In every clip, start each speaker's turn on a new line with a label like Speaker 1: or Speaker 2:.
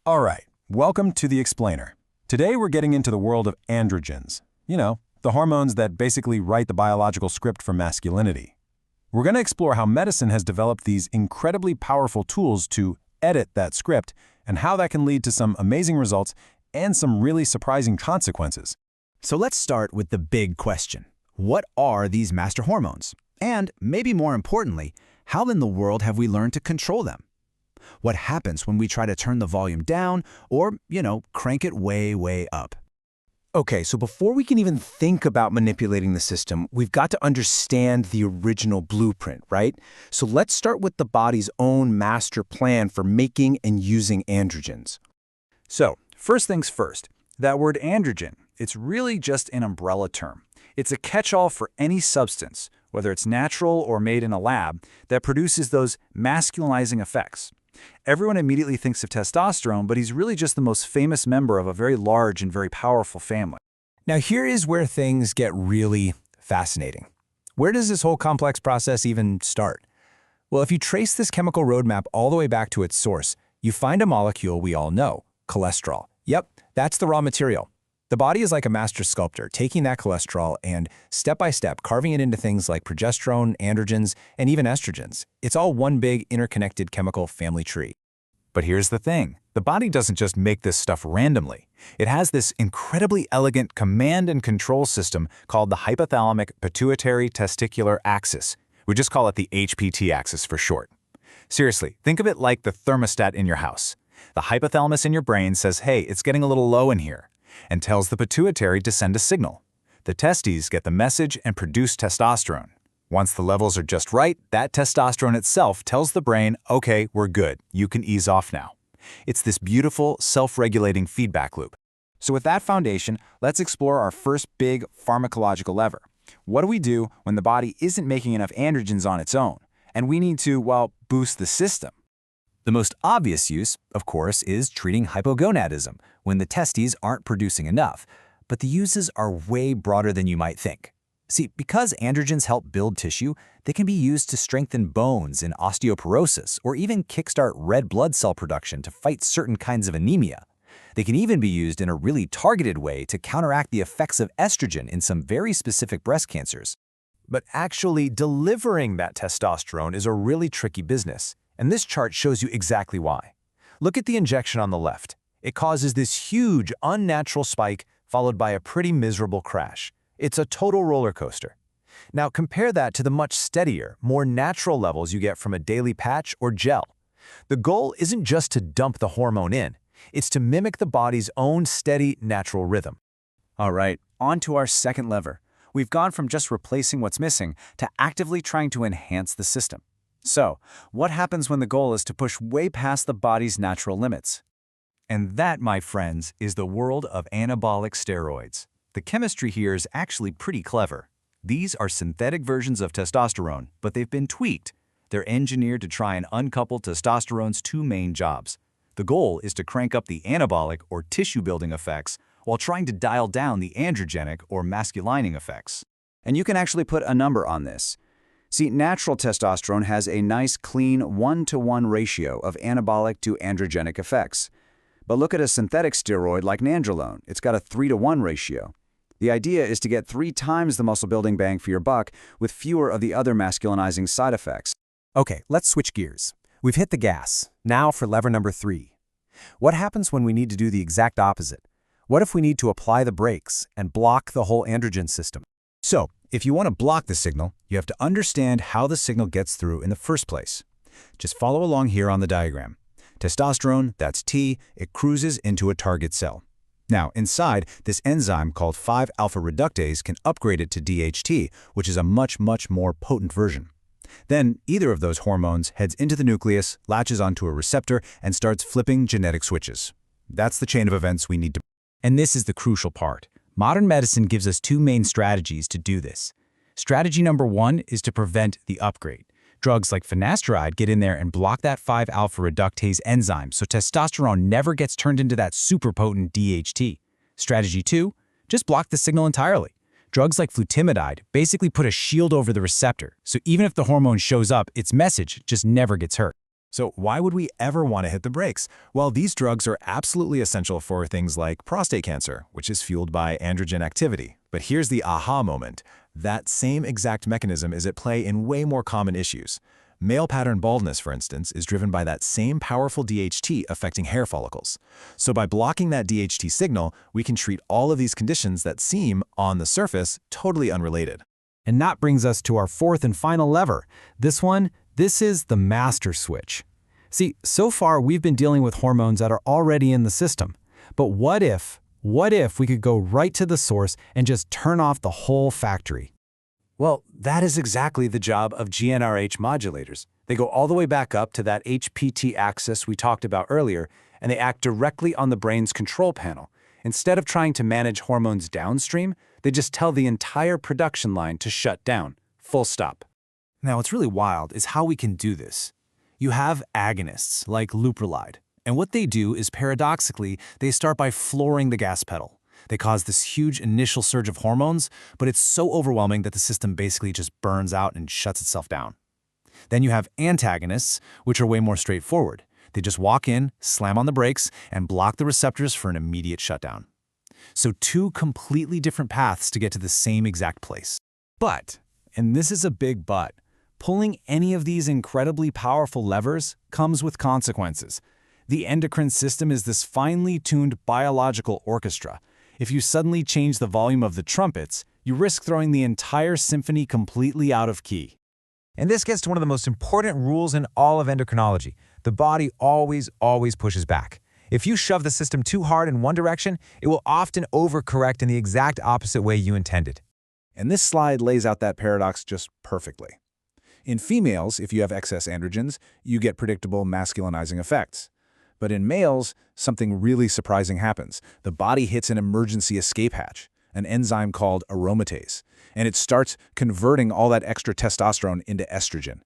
Speaker 1: All right, welcome to The Explainer. Today we're getting into the world of androgens. You know, the hormones that basically write the biological script for masculinity. We're going to explore how medicine has developed these incredibly powerful tools to edit that script and how that can lead to some amazing results and some really surprising consequences.
Speaker 2: So let's start with the big question. What are these master hormones? And maybe more importantly, how in the world have we learned to control them? What happens when we try to turn the volume down or, crank it way up?
Speaker 1: Okay, so before we can even think about manipulating the system, we've got to understand the original blueprint, right? So let's start with the body's own master plan for making and using androgens.
Speaker 3: So, first things first, that word androgen, it's really just an umbrella term. It's a catch-all for any substance, whether it's natural or made in a lab, that produces those masculinizing effects. Everyone immediately thinks of testosterone, but he's really just the most famous member of a very large and very powerful family.
Speaker 4: Now here is where things get really fascinating. Where does this whole complex process even start? Well, if you trace this chemical roadmap all the way back to its source, you find a molecule we all know, cholesterol. Yep, that's the raw material. The body is like a master sculptor, taking that cholesterol and, step by step, carving it into things like progesterone, androgens, and even estrogens. It's all one big, interconnected chemical family tree.
Speaker 3: But here's the thing. The body doesn't just make this stuff randomly. It has this incredibly elegant command and control system called the hypothalamic pituitary testicular axis. We just call it the HPT axis for short. Seriously, think of it like the thermostat in your house. The hypothalamus in your brain says, hey, it's getting a little low in here, and tells the pituitary to send a signal. The testes get the message and produce testosterone. Once the levels are just right, that testosterone itself tells the brain, okay, we're good, you can ease off now. It's this beautiful, self-regulating feedback loop. So with that foundation, let's explore our first big pharmacological lever. What do we do when the body isn't making enough androgens on its own, and we need to, well, boost the system?
Speaker 4: The most obvious use, of course, is treating hypogonadism, when the testes aren't producing enough. But the uses are way broader than you might think. See, because androgens help build tissue, they can be used to strengthen bones in osteoporosis or even kickstart red blood cell production to fight certain kinds of anemia. They can even be used in a really targeted way to counteract the effects of estrogen in some very specific breast cancers. But actually delivering that testosterone is a really tricky business. And this chart shows you exactly why. Look at the injection on the left. It causes this huge, unnatural spike followed by a pretty miserable crash. It's a total roller coaster. Now compare that to the much steadier, more natural levels you get from a daily patch or gel. The goal isn't just to dump the hormone in. It's to mimic the body's own steady, natural rhythm.
Speaker 3: All right, on to our second lever. We've gone from just replacing what's missing to actively trying to enhance the system. So, what happens when the goal is to push way past the body's natural limits? And that, my friends, is the world of anabolic steroids. The chemistry here is actually pretty clever. These are synthetic versions of testosterone, but they've been tweaked. They're engineered to try and uncouple testosterone's two main jobs. The goal is to crank up the anabolic or tissue-building effects while trying to dial down the androgenic or masculining effects. And you can actually put a number on this. See, natural testosterone has a nice, clean 1-to-1 ratio of anabolic to androgenic effects. But look at a synthetic steroid like nandrolone. It's got a 3-to-1 ratio. The idea is to get 3 times the muscle-building bang for your buck with fewer of the other masculinizing side effects.
Speaker 4: Okay, let's switch gears. We've hit the gas. Now for lever number 3. What happens when we need to do the exact opposite? What if we need to apply the brakes and block the whole androgen system?
Speaker 2: So, if you want to block the signal, you have to understand how the signal gets through in the first place. Just follow along here on the diagram. Testosterone, that's T, it cruises into a target cell. Now, inside, this enzyme called 5-alpha reductase can upgrade it to DHT, which is a much more potent version. Then, either of those hormones heads into the nucleus, latches onto a receptor, and starts flipping genetic switches. That's the chain of events we need to.
Speaker 4: And this is the crucial part. Modern medicine gives us 2 main strategies to do this. Strategy number 1 is to prevent the upgrade. Drugs like finasteride get in there and block that 5-alpha reductase enzyme so testosterone never gets turned into that super potent DHT. Strategy 2, just block the signal entirely. Drugs like flutimidide basically put a shield over the receptor, so even if the hormone shows up, its message just never gets hurt.
Speaker 1: So why would we ever want to hit the brakes? Well, these drugs are absolutely essential for things like prostate cancer, which is fueled by androgen activity. But here's the aha moment. That same exact mechanism is at play in way more common issues. Male pattern baldness, for instance, is driven by that same powerful DHT affecting hair follicles. So by blocking that DHT signal, we can treat all of these conditions that seem, on the surface, totally unrelated.
Speaker 3: And that brings us to our fourth and final lever. This is the master switch. See, so far we've been dealing with hormones that are already in the system. But what if we could go right to the source and just turn off the whole factory?
Speaker 4: Well, that is exactly the job of GnRH modulators. They go all the way back up to that HPT axis we talked about earlier, and they act directly on the brain's control panel. Instead of trying to manage hormones downstream, they just tell the entire production line to shut down. Full stop. Now, what's really wild is how we can do this. You have agonists, like leuprolide, and what they do is, paradoxically, they start by flooring the gas pedal. They cause this huge initial surge of hormones, but it's so overwhelming that the system basically just burns out and shuts itself down. Then you have antagonists, which are way more straightforward. They just walk in, slam on the brakes, and block the receptors for an immediate shutdown. So two completely different paths to get to the same exact place. But, and this is a big but, pulling any of these incredibly powerful levers comes with consequences. The endocrine system is this finely tuned biological orchestra. If you suddenly change the volume of the trumpets, you risk throwing the entire symphony completely out of key.
Speaker 2: And this gets to one of the most important rules in all of endocrinology. The body always pushes back. If you shove the system too hard in one direction, it will often overcorrect in the exact opposite way you intended.
Speaker 3: And this slide lays out that paradox just perfectly. In females, if you have excess androgens, you get predictable masculinizing effects. But in males, something really surprising happens. The body hits an emergency escape hatch, an enzyme called aromatase, and it starts converting all that extra testosterone into estrogen.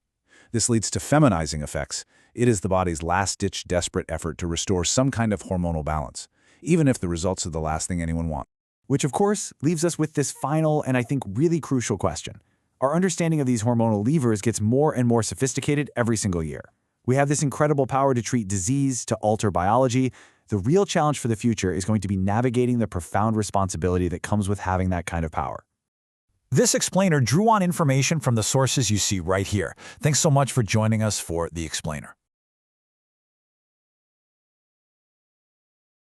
Speaker 3: This leads to feminizing effects. It is the body's last-ditch desperate effort to restore some kind of hormonal balance, even if the results are the last thing anyone wants.
Speaker 4: Which, of course, leaves us with this final and I think really crucial question. Our understanding of these hormonal levers gets more and more sophisticated every single year. We have this incredible power to treat disease, to alter biology. The real challenge for the future is going to be navigating the profound responsibility that comes with having that kind of power.
Speaker 5: This explainer drew on information from the sources you see right here. Thanks so much for joining us for The Explainer.